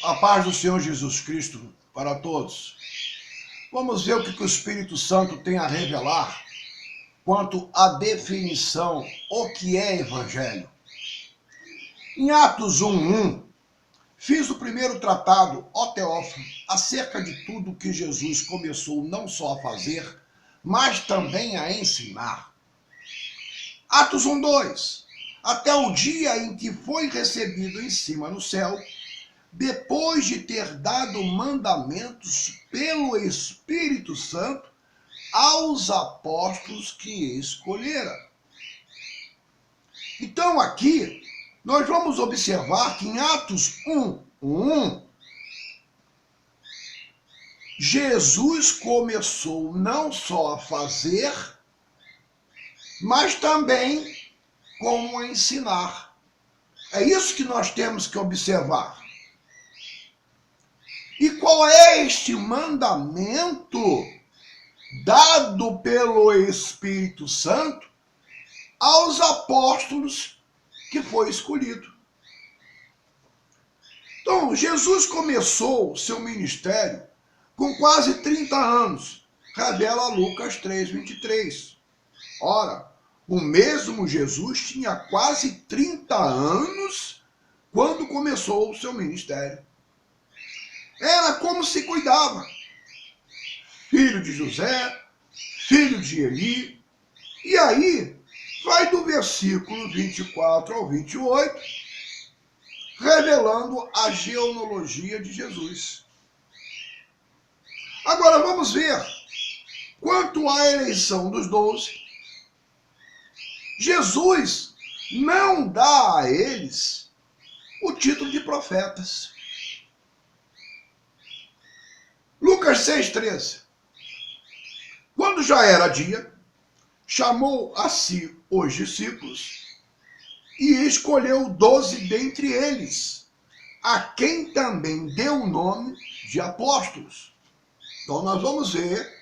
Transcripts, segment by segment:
A paz do Senhor Jesus Cristo para todos. Vamos ver o que o Espírito Santo tem a revelar quanto à definição, o que é Evangelho. Em Atos 1:1, fiz o primeiro tratado, ó Teófilo, acerca de tudo que Jesus começou não só a fazer, mas também a ensinar. Atos 1:2, até o dia em que foi recebido em cima no céu, depois de ter dado mandamentos pelo Espírito Santo aos apóstolos que escolhera. Então aqui nós vamos observar que em Atos 1:1, Jesus começou não só a fazer, mas também como a ensinar. É isso que nós temos que observar. E qual é este mandamento dado pelo Espírito Santo aos apóstolos que foi escolhido? Então, Jesus começou seu ministério com quase 30 anos, revela Lucas 3:23. Ora, o mesmo Jesus tinha quase 30 anos quando começou o seu ministério. Era como se cuidava. Filho de José, filho de Eli. E aí, vai do versículo 24 ao 28, revelando a genealogia de Jesus. Agora vamos ver, quanto à eleição dos 12, Jesus não dá a eles o título de profetas. Lucas 6:13. Quando já era dia, chamou a si os discípulos e escolheu 12 dentre eles, a quem também deu o nome de apóstolos. Então nós vamos ver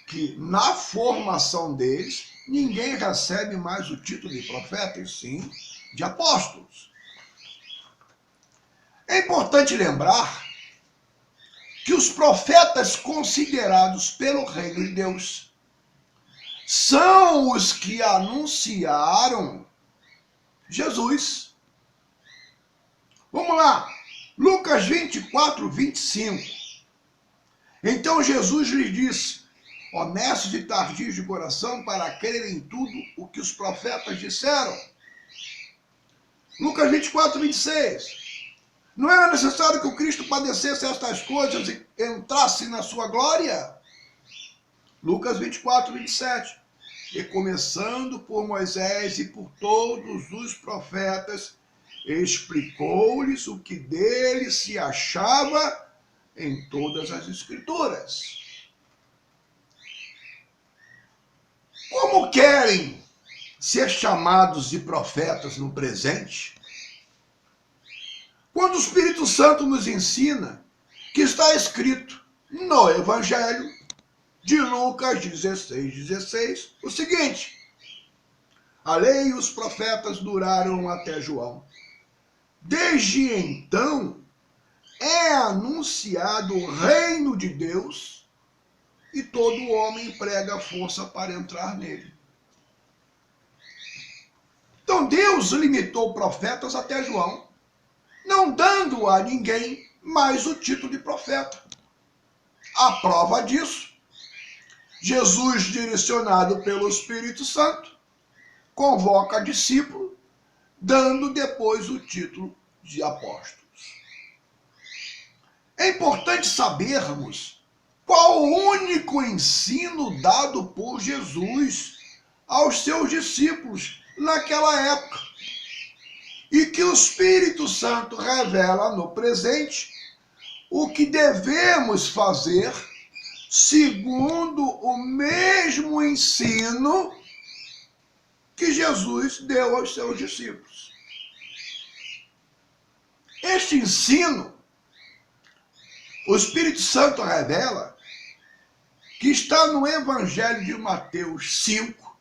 que na formação deles, ninguém recebe mais o título de profeta, e sim de apóstolos. É importante lembrar que os profetas considerados pelo reino de Deus são os que anunciaram Jesus. Vamos lá, Lucas 24:25. Então Jesus lhe disse: honestos e tardios de coração para crerem em tudo o que os profetas disseram. Lucas 24:26. Não era necessário que o Cristo padecesse estas coisas e entrasse na sua glória? Lucas 24:27. E começando por Moisés e por todos os profetas, explicou-lhes o que dele se achava em todas as Escrituras. Como querem ser chamados de profetas no presente, quando o Espírito Santo nos ensina que está escrito no Evangelho de Lucas 16:16, o seguinte: a lei e os profetas duraram até João. Desde então é anunciado o reino de Deus e todo homem emprega força para entrar nele. Então Deus limitou profetas até João, não dando a ninguém mais o título de profeta. A prova disso, Jesus, direcionado pelo Espírito Santo, convoca discípulo, dando depois o título de apóstolos. É importante sabermos qual o único ensino dado por Jesus aos seus discípulos naquela época, e que o Espírito Santo revela no presente o que devemos fazer segundo o mesmo ensino que Jesus deu aos seus discípulos. Este ensino, o Espírito Santo revela que está no Evangelho de Mateus 5,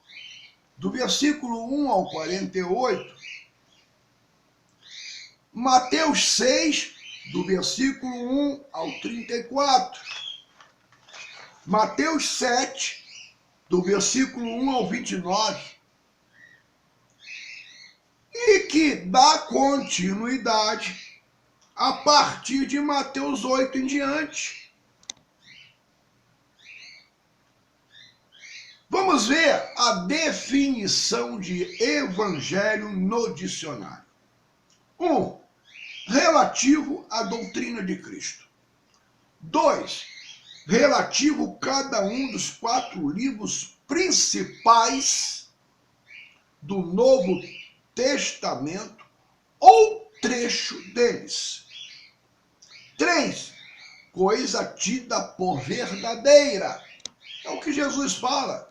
do versículo 1 ao 48, Mateus 6, do versículo 1 ao 34. Mateus 7, do versículo 1 ao 29. E que dá continuidade a partir de Mateus 8 em diante. Vamos ver a definição de evangelho no dicionário. 1. Relativo à doutrina de Cristo. 2. Relativo a cada um dos 4 livros principais do Novo Testamento ou trecho deles. 3. Coisa tida por verdadeira. É o que Jesus fala,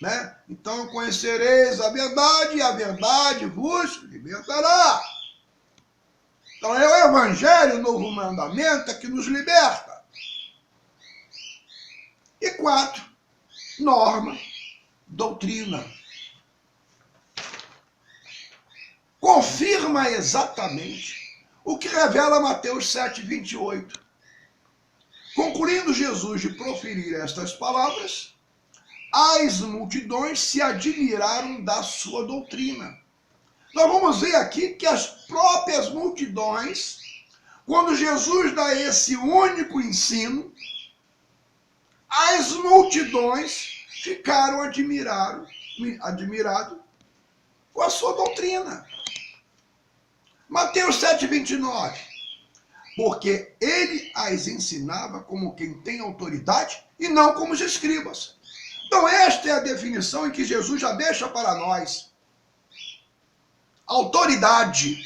né? Então conhecereis a verdade e a verdade vos libertará. Então é o Evangelho, o novo mandamento, que nos liberta. E 4, norma, doutrina. Confirma exatamente o que revela Mateus 7, 28. Concluindo Jesus de proferir estas palavras, as multidões se admiraram da sua doutrina. Nós vamos ver aqui que as próprias multidões, quando Jesus dá esse único ensino, as multidões ficaram admiradas com a sua doutrina. Mateus 7, 29. Porque ele as ensinava como quem tem autoridade e não como os escribas. Então esta é a definição em que Jesus já deixa para nós. Autoridade.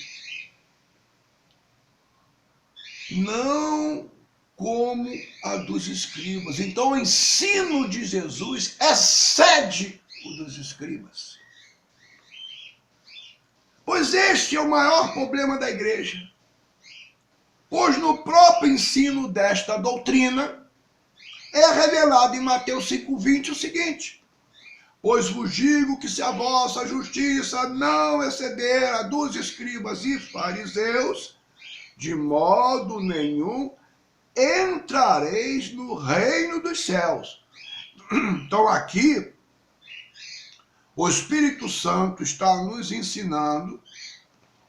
Não como a dos escribas. Então o ensino de Jesus excede o dos escribas. Pois este é o maior problema da igreja. Pois no próprio ensino desta doutrina é revelado em Mateus 5,20 o seguinte: pois vos digo que se a vossa justiça não exceder a dos escribas e fariseus, de modo nenhum entrareis no reino dos céus. Então aqui, o Espírito Santo está nos ensinando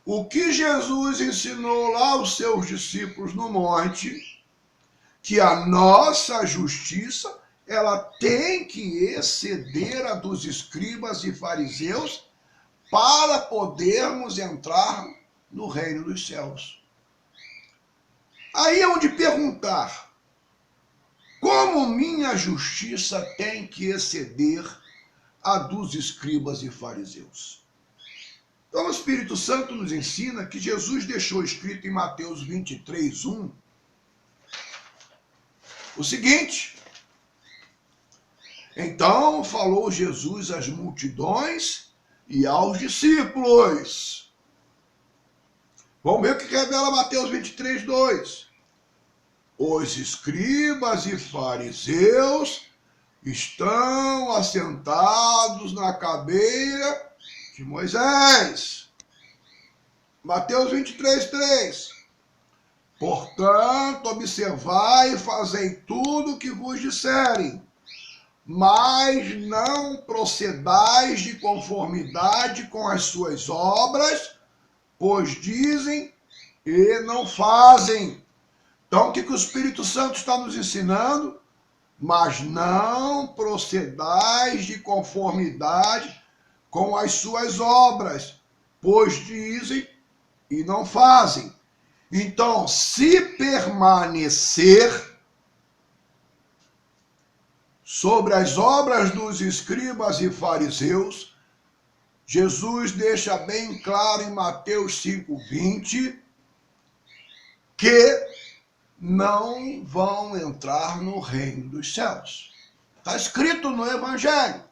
o que Jesus ensinou lá aos seus discípulos no monte, que a nossa justiça, ela tem que exceder a dos escribas e fariseus para podermos entrar no reino dos céus. Aí é onde perguntar, como minha justiça tem que exceder a dos escribas e fariseus? Então o Espírito Santo nos ensina que Jesus deixou escrito em Mateus 23, 1, o seguinte: então falou Jesus às multidões e aos discípulos. Vamos ver o que revela Mateus 23, 2. Os escribas e fariseus estão assentados na cadeira de Moisés. Mateus 23, 3. Portanto, observai e fazei tudo o que vos disserem, mas não procedais de conformidade com as suas obras, pois dizem e não fazem. Então, o que o Espírito Santo está nos ensinando? Mas não procedais de conformidade com as suas obras, pois dizem e não fazem. Então, se permanecer sobre as obras dos escribas e fariseus, Jesus deixa bem claro em Mateus 5,20 que não vão entrar no reino dos céus. Está escrito no Evangelho.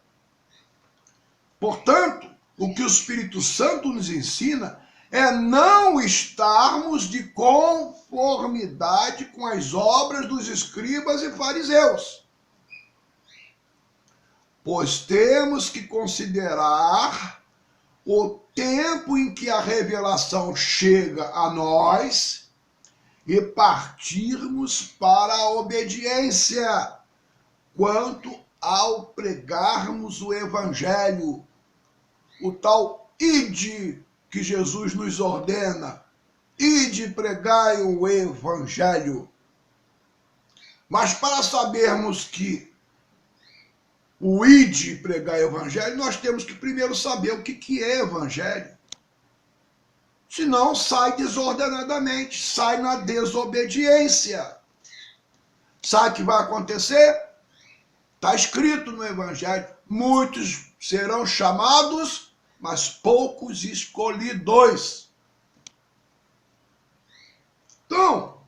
Portanto, o que o Espírito Santo nos ensina é não estarmos de conformidade com as obras dos escribas e fariseus. Pois temos que considerar o tempo em que a revelação chega a nós e partirmos para a obediência, quanto ao pregarmos o evangelho, o tal ide que Jesus nos ordena, ide pregai o evangelho. Mas para sabermos que o ide pregai o evangelho, nós temos que primeiro saber o que é evangelho. Senão sai desordenadamente, sai na desobediência. Sabe o que vai acontecer? Está escrito no evangelho, muitos serão chamados, mas poucos escolhidos. Então,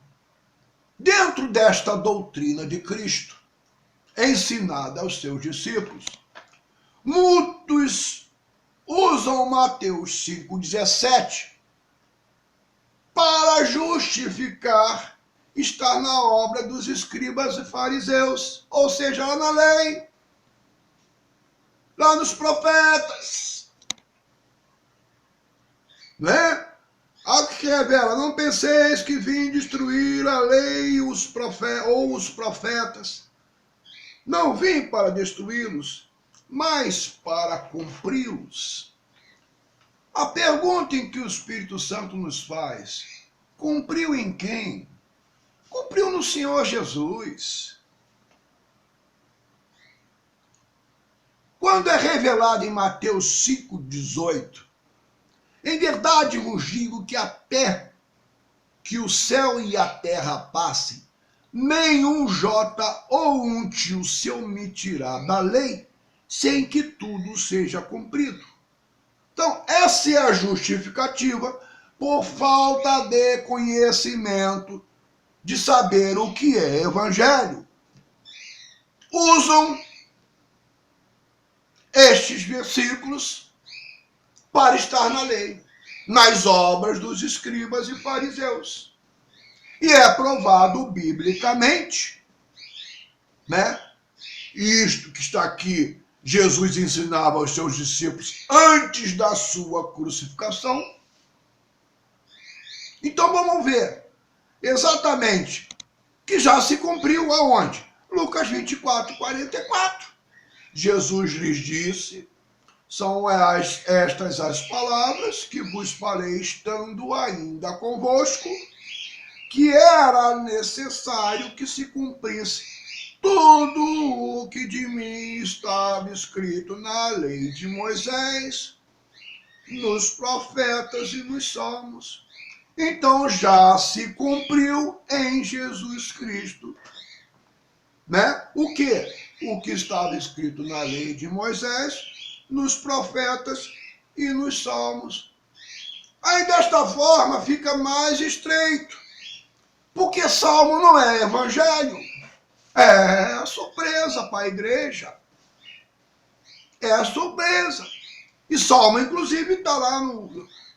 dentro desta doutrina de Cristo, ensinada aos seus discípulos, muitos usam Mateus 5,17 para justificar estar na obra dos escribas e fariseus, ou seja, lá na lei, lá nos profetas, né? Algo que revela, não penseis que vim destruir a lei e os profetas. Não vim para destruí-los, mas para cumpri-los. A pergunta em que o Espírito Santo nos faz, cumpriu em quem? Cumpriu no Senhor Jesus. Quando é revelado em Mateus 5,18, em verdade vos digo que até que o céu e a terra passem, nenhum jota ou um tio se omitirá da lei, sem que tudo seja cumprido. Então, essa é a justificativa por falta de conhecimento, de saber o que é evangelho. Usam estes versículos para estar na lei, nas obras dos escribas e fariseus. E é provado biblicamente, né? Isto que está aqui, Jesus ensinava aos seus discípulos antes da sua crucificação. Então vamos ver exatamente que já se cumpriu aonde? Lucas 24:44. Jesus lhes disse, são estas as palavras que vos falei estando ainda convosco, que era necessário que se cumprisse tudo o que de mim estava escrito na lei de Moisés, nos profetas e nos salmos. Então já se cumpriu em Jesus Cristo, né? O quê? O que estava escrito na lei de Moisés, nos profetas e nos salmos. Aí desta forma fica mais estreito, porque salmo não é evangelho. É surpresa para a igreja. É surpresa. E salmo, inclusive, está lá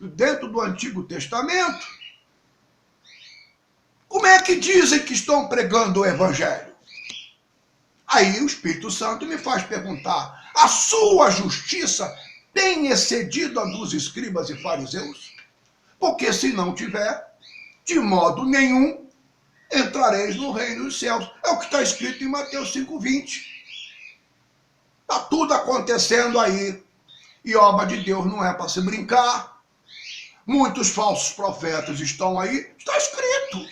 dentro do Antigo Testamento. Como é que dizem que estão pregando o evangelho? Aí o Espírito Santo me faz perguntar, a sua justiça tem excedido a dos escribas e fariseus? Porque se não tiver, de modo nenhum, entrareis no reino dos céus. É o que está escrito em Mateus 5,20. Está tudo acontecendo aí. E obra de Deus não é para se brincar. Muitos falsos profetas estão aí. Está escrito.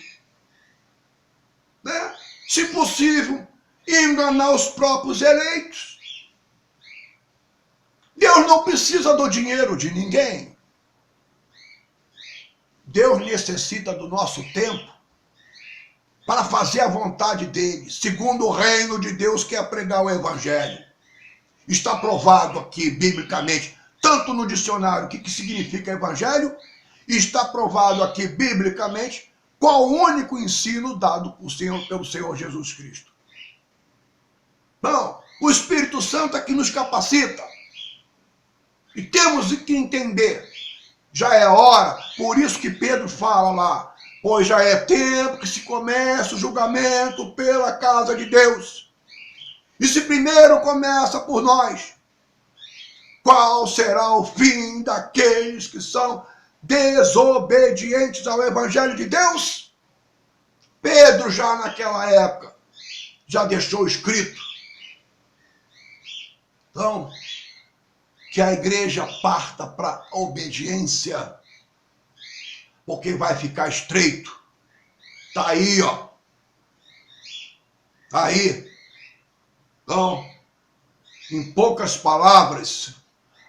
Né? Se possível, enganar os próprios eleitos. Deus não precisa do dinheiro de ninguém. Deus necessita do nosso tempo para fazer a vontade dele, segundo o reino de Deus, que é pregar o evangelho. Está provado aqui, biblicamente, tanto no dicionário, o que significa evangelho, e está provado aqui, biblicamente, qual o único ensino dado pelo Senhor Jesus Cristo. Não, o Espírito Santo é que nos capacita. E temos que entender, já é hora, por isso que Pedro fala lá, pois já é tempo que se comece o julgamento pela casa de Deus. E se primeiro começa por nós, qual será o fim daqueles que são desobedientes ao Evangelho de Deus? Pedro já naquela época já deixou escrito. Então, que a igreja parta para a obediência, porque vai ficar estreito. Tá aí, ó. Tá aí. Então, em poucas palavras,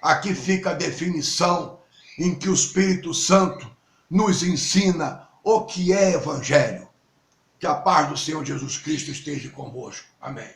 aqui fica a definição em que o Espírito Santo nos ensina o que é evangelho. Que a paz do Senhor Jesus Cristo esteja convosco. Amém.